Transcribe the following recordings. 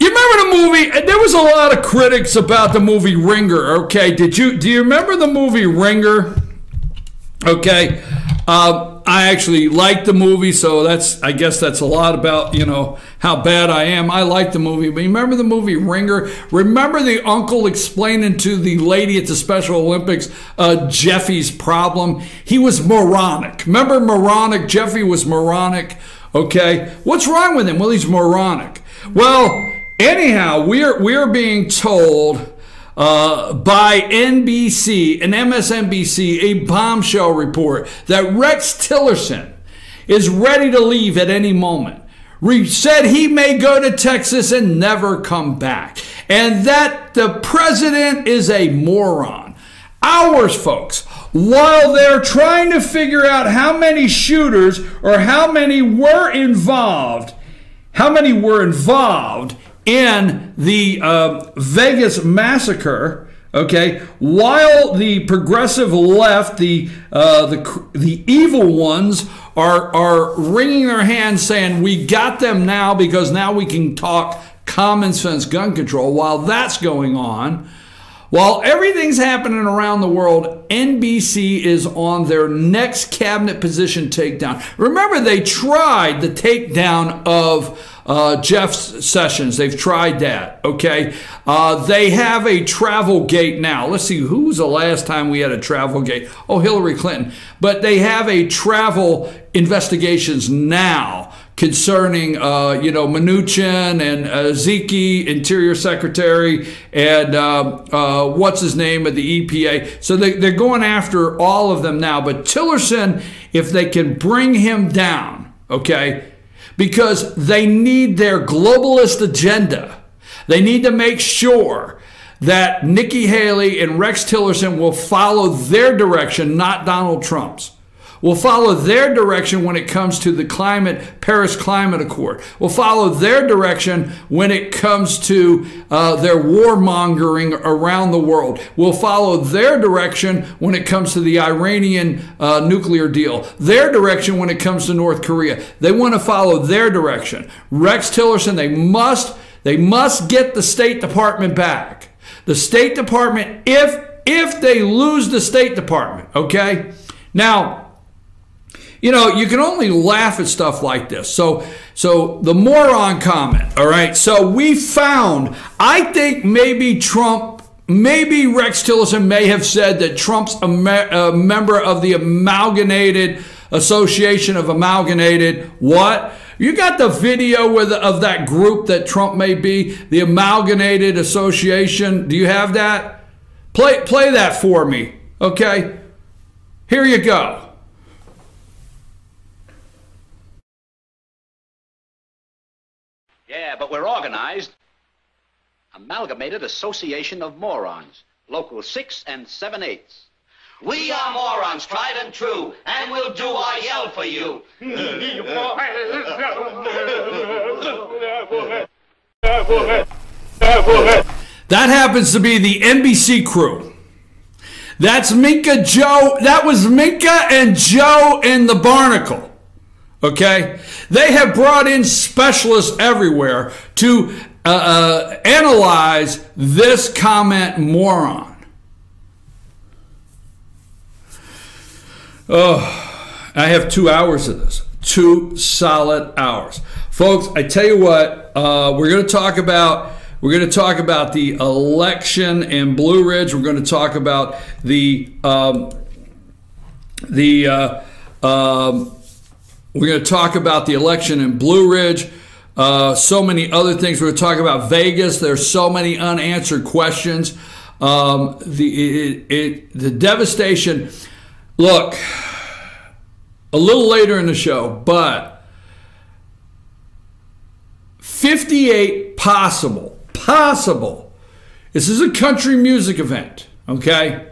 You remember the movie? There was a lot of critics about the movie Ringer. Okay, do you remember the movie Ringer? Okay, I actually liked the movie, so I guess that's a lot about, you know, how bad I am. I like the movie, but you remember the movie Ringer? Remember the uncle explaining to the lady at the Special Olympics Jeffy's problem? He was moronic. Remember moronic? Jeffy was moronic. Okay, what's wrong with him? Well, he's moronic. Well, anyhow, we're being told by NBC and MSNBC, a bombshell report, that Rex Tillerson is ready to leave at any moment. Said he may go to Texas and never come back. And that the president is a moron. Ours, folks, while they're trying to figure out how many shooters or how many were involved in the Vegas massacre, okay, while the progressive left, the evil ones are wringing their hands saying, we got them now because now we can talk common sense gun control. While that's going on, while everything's happening around the world, NBC is on their next cabinet position takedown. Remember, they tried the takedown of Jeff Sessions. They've tried that, okay? They have a travel gate now. Let's see, who was the last time we had a travel gate? Oh, Hillary Clinton. But they have a travel investigations now concerning, Mnuchin and Ziki, Interior Secretary, and what's his name at the EPA. So they're going after all of them now. But Tillerson, if they can bring him down, okay, because they need their globalist agenda. They need to make sure that Nikki Haley and Rex Tillerson will follow their direction, not Donald Trump's. Will follow their direction when it comes to the Paris Climate Accord. Will follow their direction when it comes to their warmongering around the world. Will follow their direction when it comes to the Iranian nuclear deal. Their direction when it comes to North Korea. They want to follow their direction. Rex Tillerson, they must get the State Department back. The State Department, if they lose the State Department, okay? Now, you know, you can only laugh at stuff like this. So the moron comment, all right? So we found, I think maybe Rex Tillerson may have said that Trump's a member of the Amalgamated Association of Amalgamated what? You got the video of that group that Trump may be, the Amalgamated Association. Do you have that? Play that for me, okay? Here you go. Yeah, but we're organized. Amalgamated Association of Morons. Local 6 and 7/8. We are morons, tried and true, and we'll do our yell for you. That happens to be the NBC crew. That's Minka Joe. That was Minka and Joe in the Barnacle. Okay? They have brought in specialists everywhere to analyze this comment moron. Oh, I have 2 hours of this. 2 solid hours. Folks, I tell you what, we're going to talk about the election in Blue Ridge. We're going to talk about we're going to talk about the election in Blue Ridge, so many other things. We're going to talk about Vegas. There's so many unanswered questions. The devastation. Look, a little later in the show, but 58 possible. This is a country music event, okay?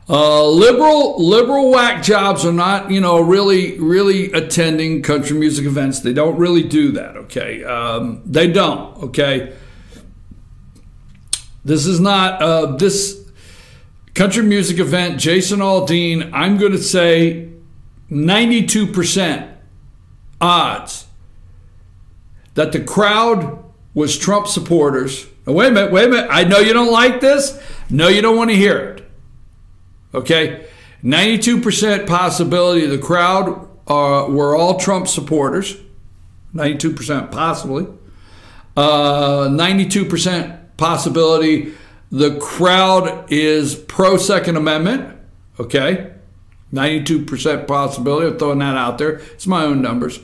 Liberal whack jobs are not, really attending country music events. They don't really do that, okay? They don't, okay? This is not, this country music event, Jason Aldean, I'm going to say 92% odds that the crowd was Trump supporters. Now, wait a minute. I know you don't like this. No, you don't want to hear it. Okay? 92% possibility the crowd were all Trump supporters. 92% possibly. 92% possibility the crowd is pro-Second Amendment. Okay? 92% possibility. I'm throwing that out there. It's my own numbers.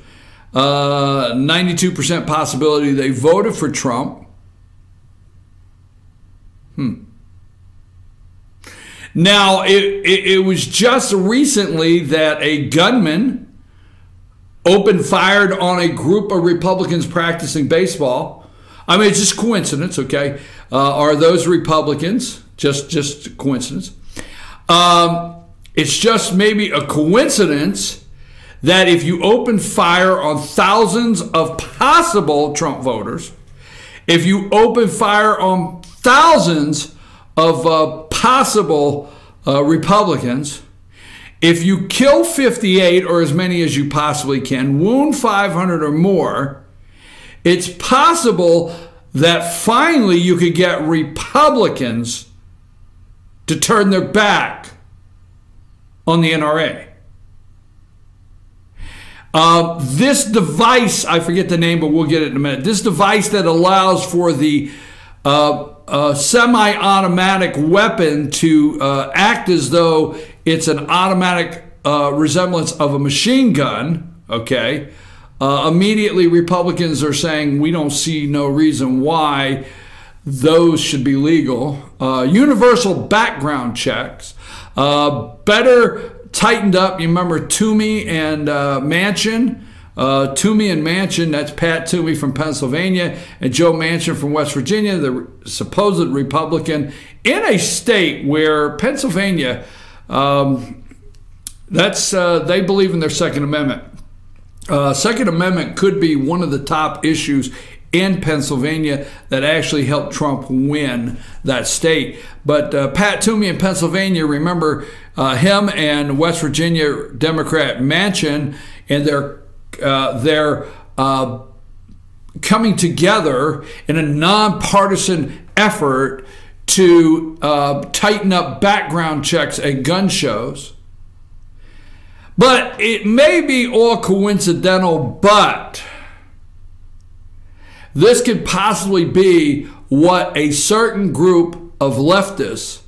92% possibility they voted for Trump. Now, it was just recently that a gunman opened fired on a group of Republicans practicing baseball. I mean, it's just coincidence, okay? Are those Republicans? Just coincidence. It's just maybe a coincidence that if you open fire on thousands of possible Trump voters, if you open fire on thousands of possible Republicans, if you kill 58 or as many as you possibly can, wound 500 or more, it's possible that finally you could get Republicans to turn their back on the NRA. This device, I forget the name, but we'll get it in a minute. This device that allows for the semi-automatic weapon to act as though it's an automatic resemblance of a machine gun, okay? Immediately, Republicans are saying we don't see no reason why those should be legal. Universal background checks, better tightened up. You remember Toomey and Manchin? Toomey and Manchin, that's Pat Toomey from Pennsylvania and Joe Manchin from West Virginia, the supposed Republican, in a state where Pennsylvania, they believe in their Second Amendment. Second Amendment could be one of the top issues in Pennsylvania that actually helped Trump win that state. But Pat Toomey in Pennsylvania, remember him and West Virginia Democrat Manchin, and they're coming together in a nonpartisan effort to tighten up background checks at gun shows. But it may be all coincidental, but this could possibly be what a certain group of leftists,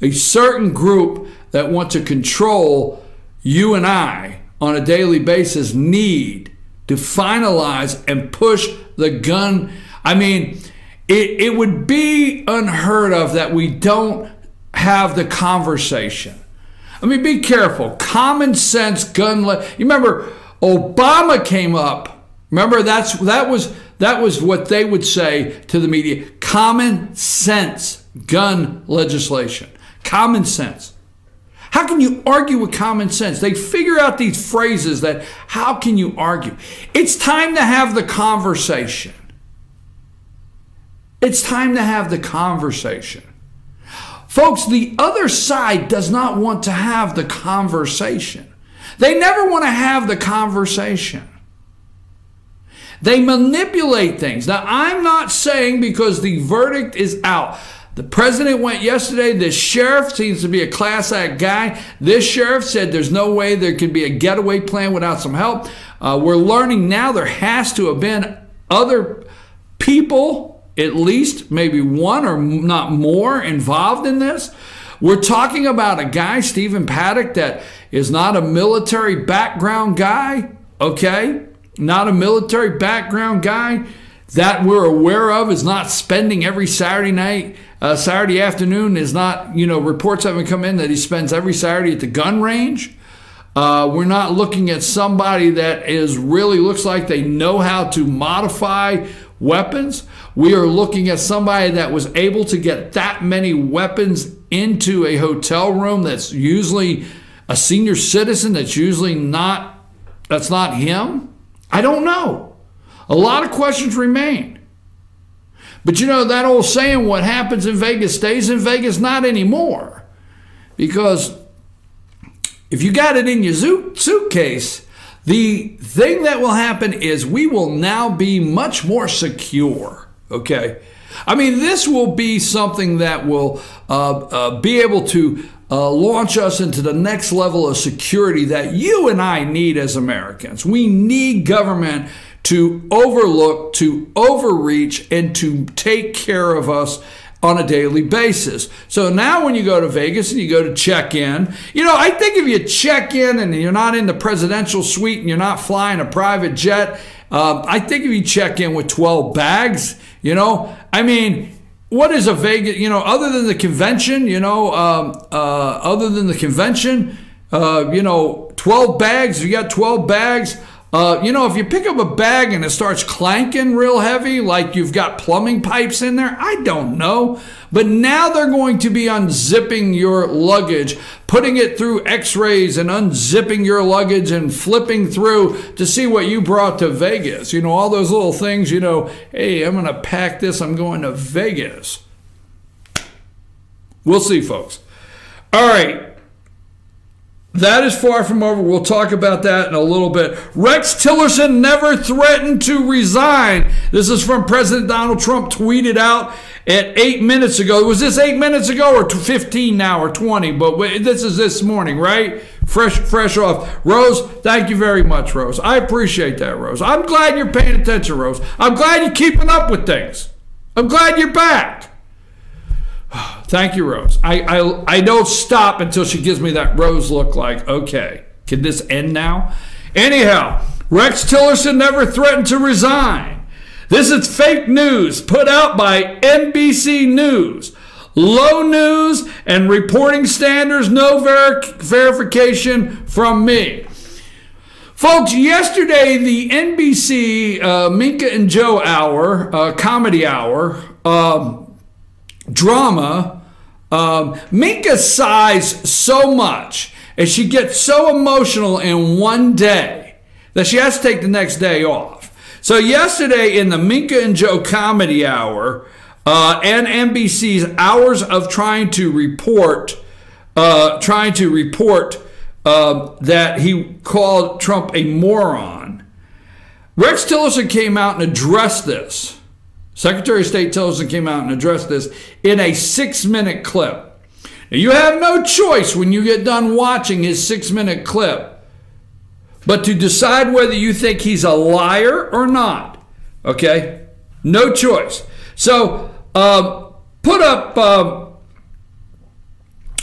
a certain group that want to control you and I on a daily basis need to finalize and push the gun. I mean, it would be unheard of that we don't have the conversation. I mean, be careful. Common sense gun. You remember Obama came up. Remember that was what they would say to the media. Common sense gun legislation. Common sense. How can you argue with common sense? They figure out these phrases that how can you argue? It's time to have the conversation. It's time to have the conversation. Folks, the other side does not want to have the conversation. They never want to have the conversation. They manipulate things. Now, I'm not saying because the verdict is out. The president went yesterday. This sheriff seems to be a class act guy. This sheriff said there's no way there can be a getaway plan without some help. We're learning now there has to have been other people, at least maybe one or not more, involved in this. We're talking about a guy, Stephen Paddock, that is not a military background guy, okay? Not a military background guy that we're aware of, is not spending every Saturday night, Saturday afternoon, is not, reports haven't come in that he spends every Saturday at the gun range. We're not looking at somebody that really looks like they know how to modify weapons. We are looking at somebody that was able to get that many weapons into a hotel room that's usually a senior citizen, that's not him. I don't know. A lot of questions remain. But that old saying, what happens in Vegas stays in Vegas, not anymore. Because if you got it in your suitcase, The thing that will happen is we will now be much more secure, okay? I mean, this will be something that will be able to launch us into the next level of security that you and I need as Americans. We need government to overlook, to overreach, and to take care of us on a daily basis. So now when you go to Vegas and you go to check in, you know, I think if you check in and you're not in the presidential suite and you're not flying a private jet, I think if you check in with 12 bags, you know, I mean, what is a Vegas, you know, other than the convention, you know, you know, 12 bags, you got 12 bags. You know, if you pick up a bag and it starts clanking real heavy, like you've got plumbing pipes in there, I don't know. But now they're going to be unzipping your luggage, putting it through x-rays and unzipping your luggage and flipping through to see what you brought to Vegas. You know, all those little things, you know, hey, I'm going to pack this, I'm going to Vegas. We'll see, folks. All right. That is far from over. We'll talk about that in a little bit. Rex Tillerson never threatened to resign. This is from President Donald Trump, tweeted out at 8 minutes ago. Was this 8 minutes ago or 15 now or 20? But this is this morning, right? Fresh off. Rose, thank you very much, Rose. I appreciate that, Rose. I'm glad you're paying attention, Rose. I'm glad you're keeping up with things. I'm glad you're back. Thank you, Rose. I don't stop until she gives me that Rose look like, okay, can this end now? Anyhow, Rex Tillerson never threatened to resign. This is fake news put out by NBC News. Low news and reporting standards, no verification from me. Folks, yesterday the NBC Minka and Joe hour, comedy hour, drama, Minka sighs so much and she gets so emotional in one day that she has to take the next day off. So yesterday in the Minka and Joe comedy hour and NBC's hours of trying to report that he called Trump a moron, Rex Tillerson came out and addressed this. Secretary of State Tillerson came out and addressed this in a 6-minute clip. Now, you have no choice when you get done watching his 6-minute clip but to decide whether you think he's a liar or not. Okay? No choice. So, put up,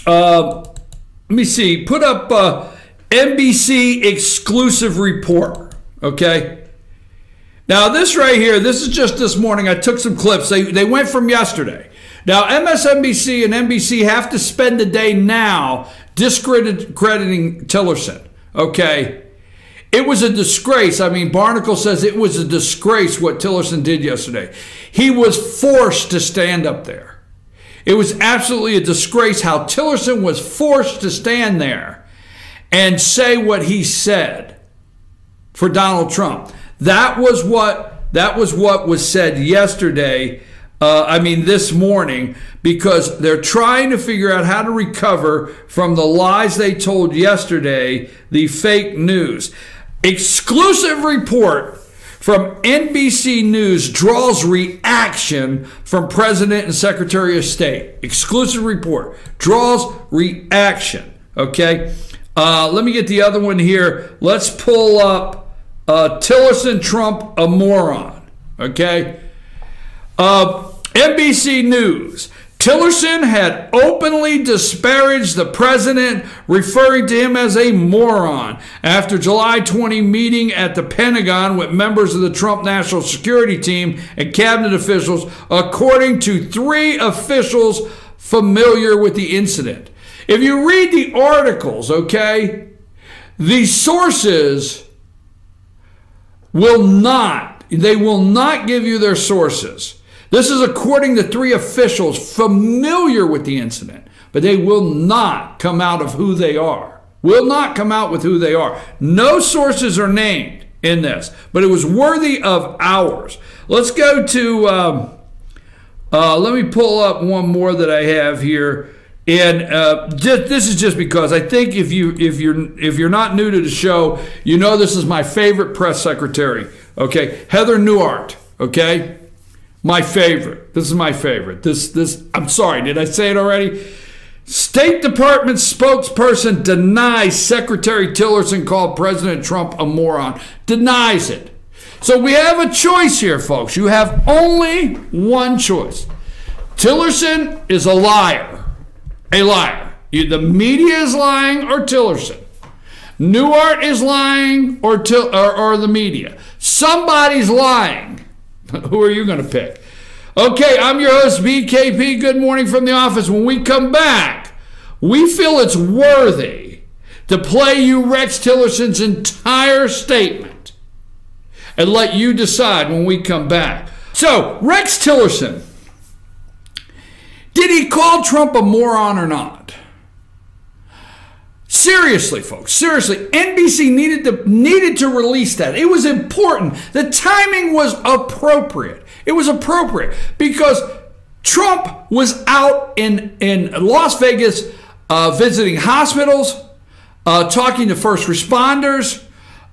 let me see, put up NBC exclusive report. Okay? Now, this right here, this is just this morning. I took some clips. They went from yesterday. Now, MSNBC and NBC have to spend the day now discrediting Tillerson. Okay? It was a disgrace. I mean, Barnacle says it was a disgrace what Tillerson did yesterday. He was forced to stand up there. It was absolutely a disgrace how Tillerson was forced to stand there and say what he said for Donald Trump. That was what was said yesterday, this morning, because they're trying to figure out how to recover from the lies they told yesterday, the fake news. Exclusive report from NBC News draws reaction from President and Secretary of State. Exclusive report draws reaction. Okay, let me get the other one here. Let's pull up Tillerson, Trump, a moron. Okay? NBC News. Tillerson had openly disparaged the president, referring to him as a moron after July 20 meeting at the Pentagon with members of the Trump National Security Team and cabinet officials, according to 3 officials familiar with the incident. If you read the articles, okay, the sources will not give you their sources. This is according to 3 officials familiar with the incident, but they will not come out of who they are. Will not come out with who they are. No sources are named in this, but it was worthy of ours. Let's go to, let me pull up one more that I have here And this is just because I think if you're not new to the show, you know this is my favorite press secretary. Okay, Heather Nauert. Okay, my favorite. This is my favorite. This. I'm sorry. Did I say it already? State Department spokesperson denies Secretary Tillerson called President Trump a moron. Denies it. So we have a choice here, folks. You have only one choice. Tillerson is a liar. A liar. The media is lying or Tillerson. Nauert is lying or the media. Somebody's lying. Who are you going to pick? Okay, I'm your host, BKP. Good morning from the office. When we come back, we feel it's worthy to play you Rex Tillerson's entire statement and let you decide when we come back. So, Rex Tillerson, did he call Trump a moron or not? Seriously, folks, seriously, NBC needed to release that. It was important. The timing was appropriate. It was appropriate because Trump was out in Las Vegas visiting hospitals, talking to first responders,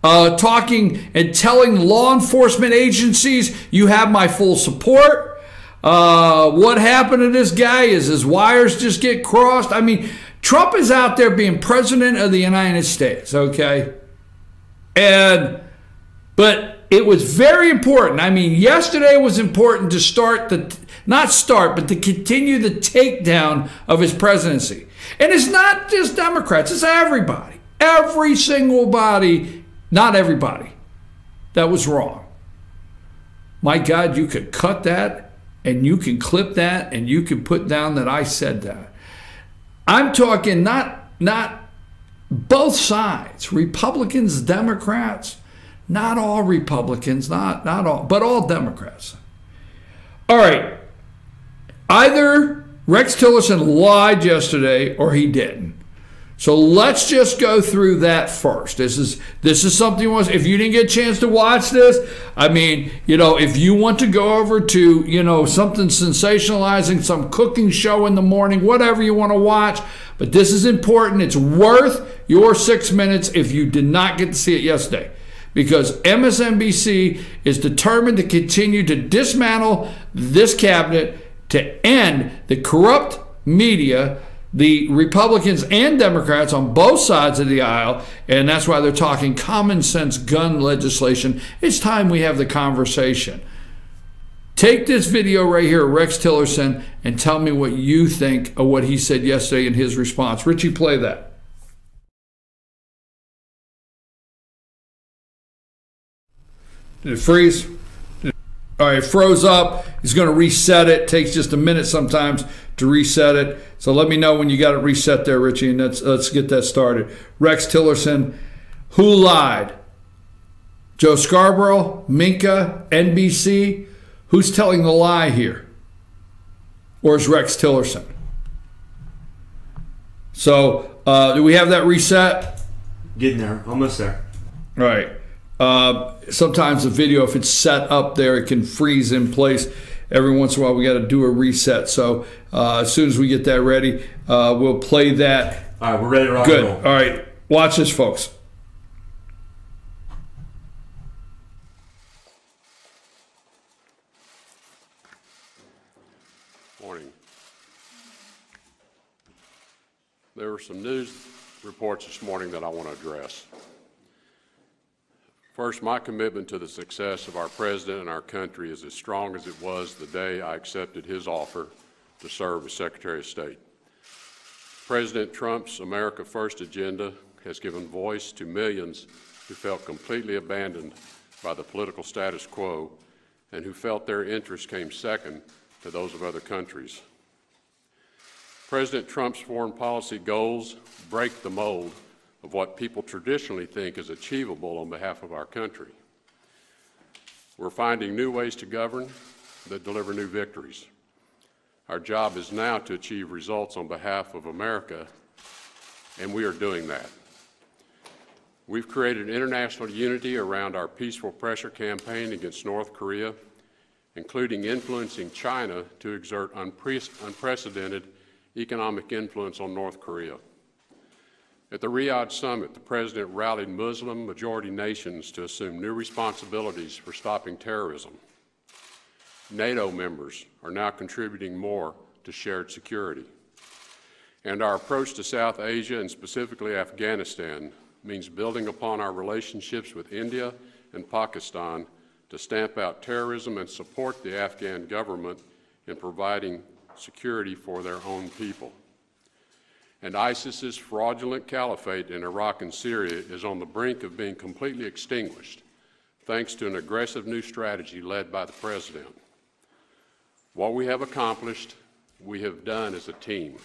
talking and telling law enforcement agencies, you have my full support. What happened to this guy is his wires just get crossed. I mean, Trump is out there being president of the United States, okay? But it was very important. I mean, yesterday was important to but to continue the takedown of his presidency. And it's not just Democrats, it's everybody. Every single body, not everybody. That was wrong. My God, you could cut that and you can clip that and you can put down that I said that. I'm talking not both sides, Republicans, Democrats, not all Republicans, not all, but all Democrats. All right, either Rex Tillerson lied yesterday or he didn't. So let's just go through that first. This is something if you didn't get a chance to watch this, I mean, if you want to go over to, something sensationalizing, some cooking show in the morning, whatever you want to watch, but this is important. It's worth your 6 minutes if you did not get to see it yesterday. Because MSNBC is determined to continue to dismantle this cabinet to end the corrupt media, the Republicans and Democrats on both sides of the aisle, and that's why they're talking common sense gun legislation. It's time we have the conversation. Take this video right here, Rex Tillerson, and tell me what you think of what he said yesterday in his response. Richie, play that. Did it freeze? All right, it froze up. He's going to reset it. Takes just a minute sometimes to reset it. So let me know when you got it reset there, Richie, and let's get that started. Rex Tillerson, who lied? Joe Scarborough, Minka, NBC? Who's telling the lie here? Or is Rex Tillerson? So do we have that reset? Getting there, almost there. All right. Sometimes the video, if it's set up there, it can freeze in place. Every once in a while, we got to do a reset. So as soon as we get that ready, we'll play that. All right, we're ready to rock and roll. All right, watch this, folks. Morning. There were some news reports this morning that I want to address. First, my commitment to the success of our president and our country is as strong as it was the day I accepted his offer to serve as Secretary of State. President Trump's America First agenda has given voice to millions who felt completely abandoned by the political status quo and who felt their interests came second to those of other countries. President Trump's foreign policy goals break the mold of what people traditionally think is achievable on behalf of our country. We're finding new ways to govern that deliver new victories. Our job is now to achieve results on behalf of America, and we are doing that. We've created international unity around our peaceful pressure campaign against North Korea, including influencing China to exert unprecedented economic influence on North Korea. At the Riyadh summit, the President rallied Muslim majority nations to assume new responsibilities for stopping terrorism. NATO members are now contributing more to shared security. And our approach to South Asia, and specifically Afghanistan, means building upon our relationships with India and Pakistan to stamp out terrorism and support the Afghan government in providing security for their own people. And ISIS's fraudulent caliphate in Iraq and Syria is on the brink of being completely extinguished, thanks to an aggressive new strategy led by the President. What we have accomplished, we have done as a team.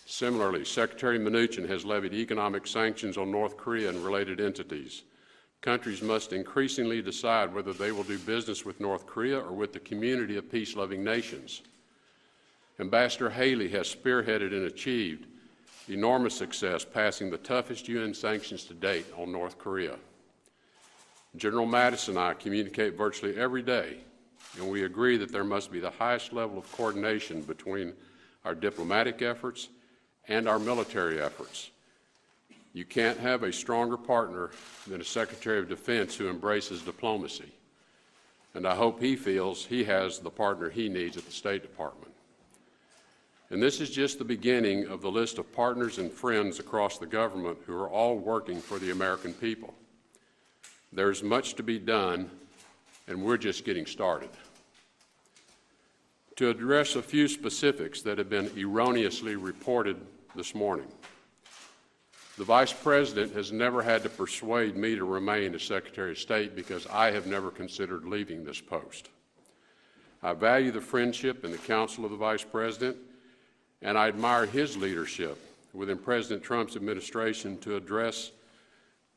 Similarly, Secretary Mnuchin has levied economic sanctions on North Korea and related entities. Countries must increasingly decide whether they will do business with North Korea or with the community of peace-loving nations. Ambassador Haley has spearheaded and achieved enormous success, passing the toughest UN sanctions to date on North Korea. General Mattis and I communicate virtually every day, and we agree that there must be the highest level of coordination between our diplomatic efforts and our military efforts. You can't have a stronger partner than a Secretary of Defense who embraces diplomacy, and I hope he feels he has the partner he needs at the State Department. And this is just the beginning of the list of partners and friends across the government who are all working for the American people. There's much to be done, and we're just getting started. To address a few specifics that have been erroneously reported this morning, the Vice President has never had to persuade me to remain as Secretary of State because I have never considered leaving this post. I value the friendship and the counsel of the Vice President, and I admire his leadership within President Trump's administration to address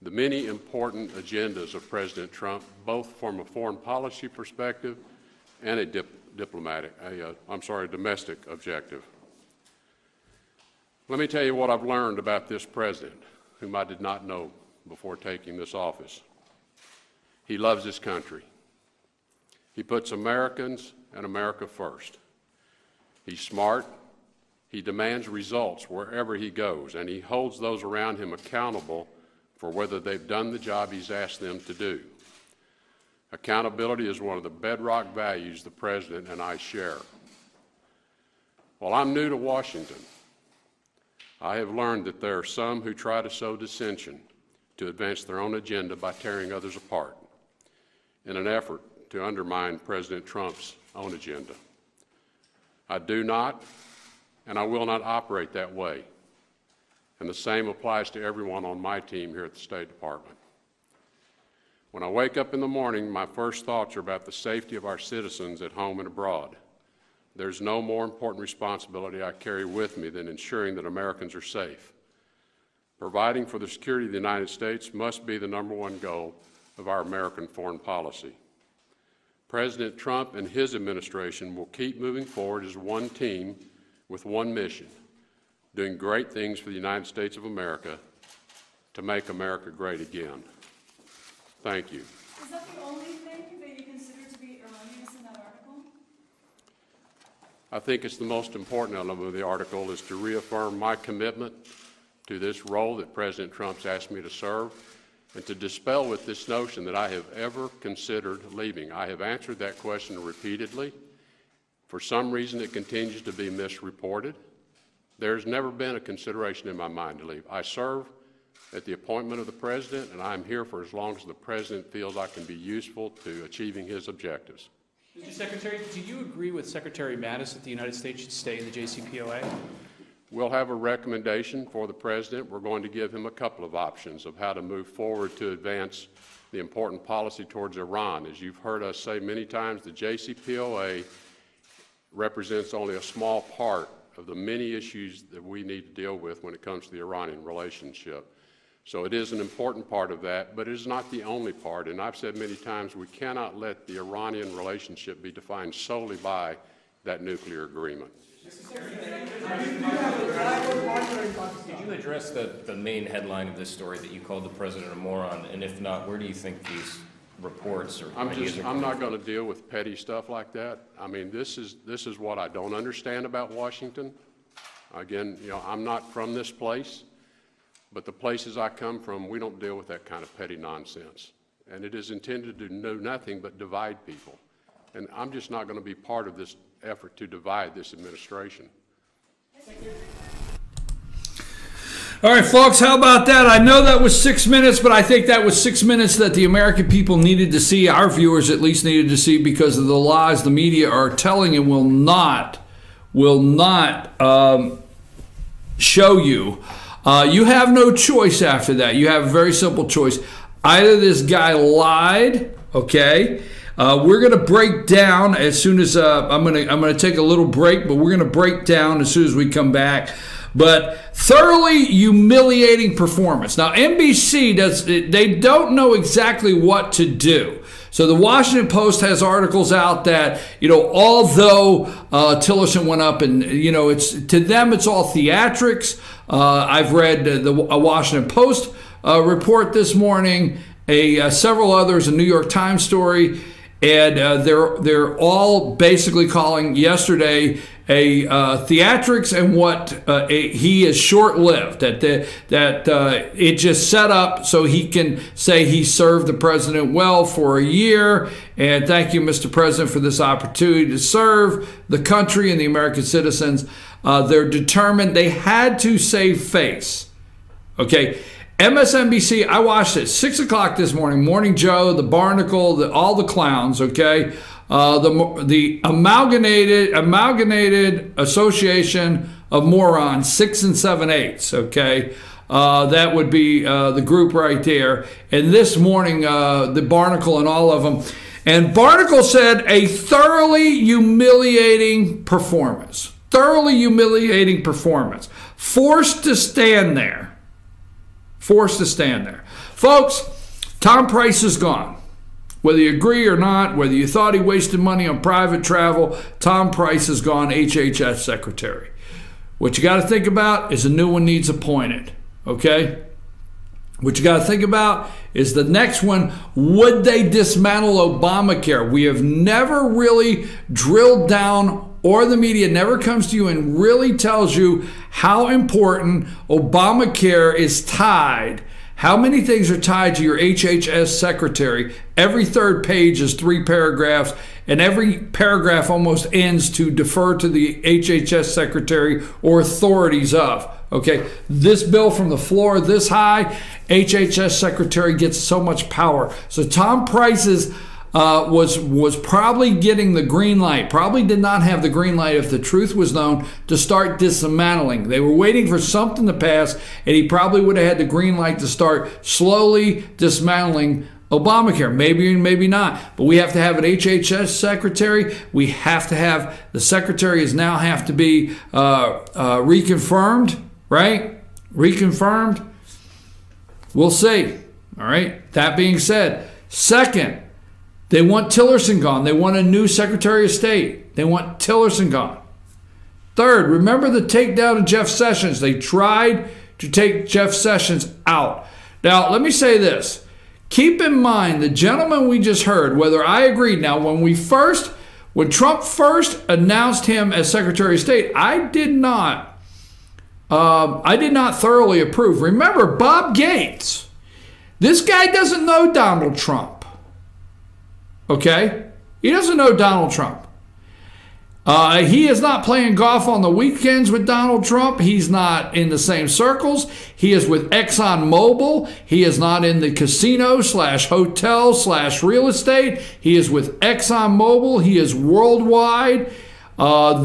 the many important agendas of President Trump, both from a foreign policy perspective and a domestic objective. Let me tell you what I've learned about this president, whom I did not know before taking this office. He loves his country. He puts Americans and America first. He's smart. He demands results wherever he goes, and he holds those around him accountable for whether they've done the job he's asked them to do. Accountability is one of the bedrock values the President and I share. While I'm new to Washington, I have learned that there are some who try to sow dissension to advance their own agenda by tearing others apart in an effort to undermine President Trump's own agenda. I do not, and I will not operate that way. And the same applies to everyone on my team here at the State Department. When I wake up in the morning, my first thoughts are about the safety of our citizens at home and abroad. There's no more important responsibility I carry with me than ensuring that Americans are safe. Providing for the security of the United States must be the #1 goal of our American foreign policy. President Trump and his administration will keep moving forward as one team with one mission, doing great things for the United States of America to make America great again. Thank you. Is that the only thing that you consider to be erroneous in that article? I think it's the most important element of the article is to reaffirm my commitment to this role that President Trump's asked me to serve and to dispel with this notion that I have ever considered leaving. I have answered that question repeatedly. For some reason, it continues to be misreported. There's never been a consideration in my mind to leave. I serve at the appointment of the President, and I'm here for as long as the President feels I can be useful to achieving his objectives. Mr. Secretary, do you agree with Secretary Mattis that the United States should stay in the JCPOA? We'll have a recommendation for the President. We're going to give him a couple of options of how to move forward to advance the important policy towards Iran. As you've heard us say many times, the JCPOA represents only a small part of the many issues that we need to deal with when it comes to the Iranian relationship. So it is an important part of that, but it is not the only part. And I've said many times we cannot let the Iranian relationship be defined solely by that nuclear agreement. Did you address the main headline of this story that you called the President a moron? And if not, where do you think these reports or I'm not going to deal with petty stuff like that. I mean, this is what I don't understand about Washington. Again, I'm not from this place, but the places I come from, we don't deal with that kind of petty nonsense. And it is intended to do nothing but divide people. And I'm just not going to be part of this effort to divide this administration. All right, folks, how about that? I know that was 6 minutes, but I think that was 6 minutes that the American people needed to see, our viewers at least needed to see, because of the lies the media are telling and will not show you. You have no choice after that. You have a very simple choice. Either this guy lied, okay? We're going to break down as soon as I'm going to take a little break, but we're going to break down as soon as we come back. But thoroughly humiliating performance. Now, NBC they don't know exactly what to do. So the Washington Post has articles out that, although Tillerson went up and, to them it's all theatrics. I've read a Washington Post report this morning, several others, a New York Times story, and they're all basically calling yesterday a theatrics, and what he is short-lived, that it just set up so he can say he served the president well for a year, and thank you, Mr. President, for this opportunity to serve the country and the American citizens. They're determined. They had to save face. Okay. MSNBC, I watched it, 6 o'clock this morning, Morning Joe, the Barnacle, all the clowns, okay? The Amalgamated Association of Morons, 6 and 7/8, okay? That would be the group right there. And this morning, the Barnacle and all of them. And Barnacle said a thoroughly humiliating performance. Thoroughly humiliating performance. Forced to stand there. Forced to stand there. Folks, Tom Price is gone. Whether you agree or not, whether you thought he wasted money on private travel, Tom Price is gone, HHS Secretary. What you got to think about is a new one needs appointed, okay? What you got to think about is the next one, would they dismantle Obamacare? We have never really drilled down, or the media never comes to you and really tells you how important Obamacare is tied. How many things are tied to your HHS secretary? Every third page is 3 paragraphs, and every paragraph almost ends to defer to the HHS secretary or authorities of. Okay, this bill from the floor this high, HHS secretary gets so much power. So Tom Price's was probably getting the green light, probably did not have the green light if the truth was known, to start dismantling. They were waiting for something to pass, and he probably would have had the green light to start slowly dismantling Obamacare. Maybe, maybe not. But we have to have an HHS secretary. We have to have, the secretaries now have to be reconfirmed, right? Reconfirmed. We'll see. All right. That being said, second, they want Tillerson gone. They want a new Secretary of State. They want Tillerson gone. Third, remember the takedown of Jeff Sessions. They tried to take Jeff Sessions out. Now, let me say this. Keep in mind, the gentleman we just heard, whether I agreed. Now, when Trump first announced him as Secretary of State, I did not thoroughly approve. Remember, Bob Gates. This guy doesn't know Donald Trump. Okay? He doesn't know Donald Trump. He is not playing golf on the weekends with Donald Trump. He's not in the same circles. He is with ExxonMobil. He is not in the casino/hotel/real estate. He is with ExxonMobil. He is worldwide.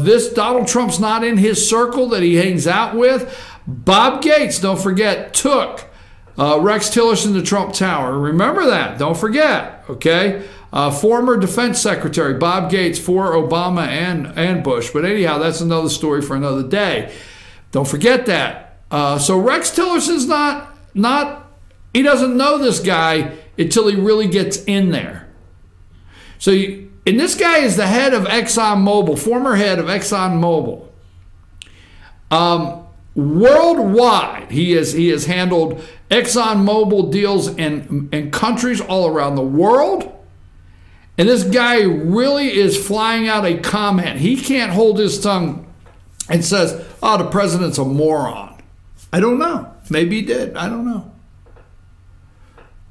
This Donald Trump's not in his circle that he hangs out with. Bob Gates, don't forget, took Rex Tillerson to Trump Tower. Remember that. Don't forget. Okay? Former Defense Secretary Bob Gates for Obama and Bush. But anyhow, that's another story for another day. Don't forget that. So Rex Tillerson's not he doesn't know this guy until he really gets in there. So and this guy is the head of ExxonMobil, former head of ExxonMobil. Worldwide, he has handled ExxonMobil deals in countries all around the world. And this guy really is flying out a comment. He can't hold his tongue and says, oh, the president's a moron. I don't know. Maybe he did. I don't know.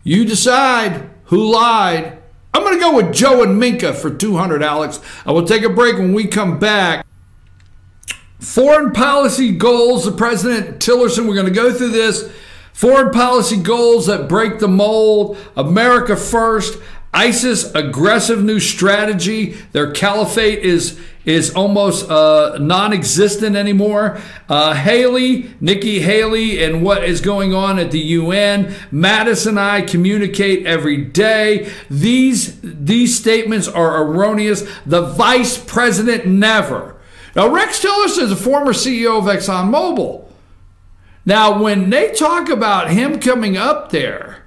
You decide who lied. I'm going to go with Joe and Minka for 200, Alex. I will take a break. When we come back. Foreign policy goals, the President Tillerson, we're going to go through this. Foreign policy goals that break the mold. America first. ISIS aggressive new strategy. Their caliphate is almost non-existent anymore. Nikki Haley, and what is going on at the UN. Mattis and I communicate every day. These statements are erroneous. The vice president never. Now, Rex Tillerson is a former CEO of ExxonMobil. Now, when they talk about him coming up there,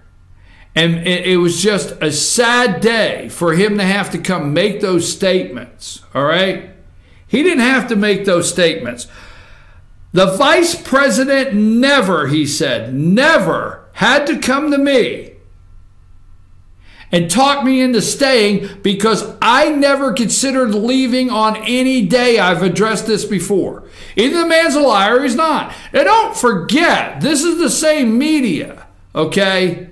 and it was just a sad day for him to have to come make those statements, all right? He didn't have to make those statements. The vice president never, he said, never had to come to me and talk me into staying because I never considered leaving on any day. I've addressed this before. Either the man's a liar or he's not. And don't forget, this is the same media, okay,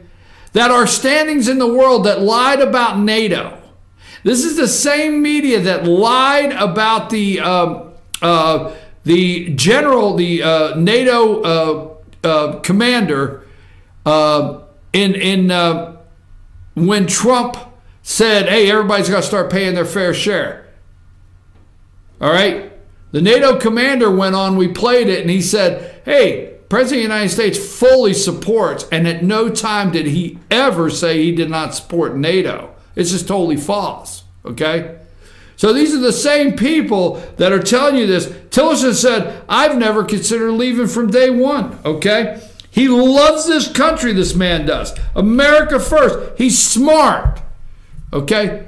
that are standings in the world that lied about NATO. This is the same media that lied about the NATO commander when Trump said, hey, everybody's got to start paying their fair share. All right? The NATO commander went on, we played it, and he said, hey, President of the United States fully supports, and at no time did he ever say he did not support NATO. It's just totally false, okay? So these are the same people that are telling you this. Tillerson said, I've never considered leaving from day one, okay? He loves this country, this man does. America first. He's smart, okay?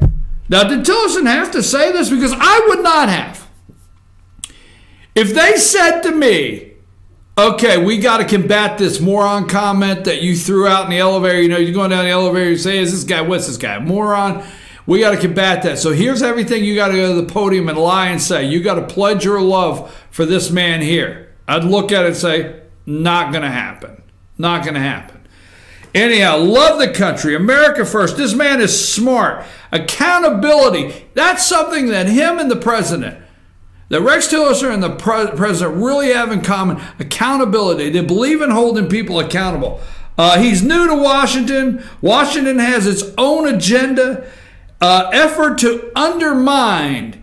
Now, did Tillerson have to say this? Because I would not have. If they said to me, okay, we got to combat this moron comment that you threw out in the elevator. You know, you're going down the elevator, you say, is this guy, what's this guy, moron? We got to combat that. So here's everything you got to go to the podium and lie and say. You got to pledge your love for this man here. I'd look at it and say, not going to happen. Not going to happen. Anyhow, love the country. America first. This man is smart. Accountability. That's something that him and the president, that Rex Tillerson and the president really have in common. Accountability. They believe in holding people accountable. He's new to Washington. Washington has its own agenda. Effort to undermine.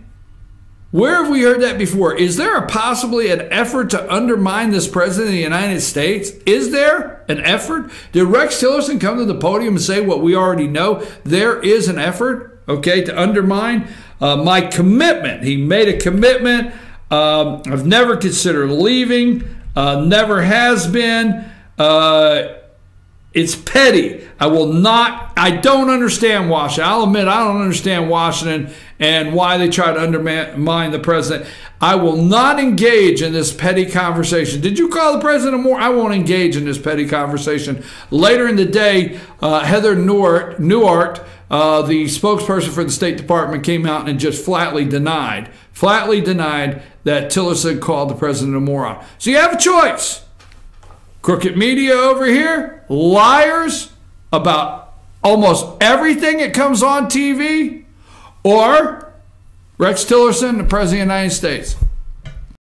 Where have we heard that before? Is there possibly an effort to undermine this president of the United States? Is there an effort? Did Rex Tillerson come to the podium and say what we already know? There is an effort, okay, to undermine my commitment. He made a commitment. I've never considered leaving. Never has been. It's petty. I don't understand Washington. I'll admit I don't understand Washington and why they try to undermine the president. I will not engage in this petty conversation. Did you call the president more? I won't engage in this petty conversation. Later in the day, Heather Nauert, the spokesperson for the State Department, came out and just flatly denied that Tillerson called the president a moron. So you have a choice. Crooked media over here, liars about almost everything that comes on TV, or Rex Tillerson, the President of the United States.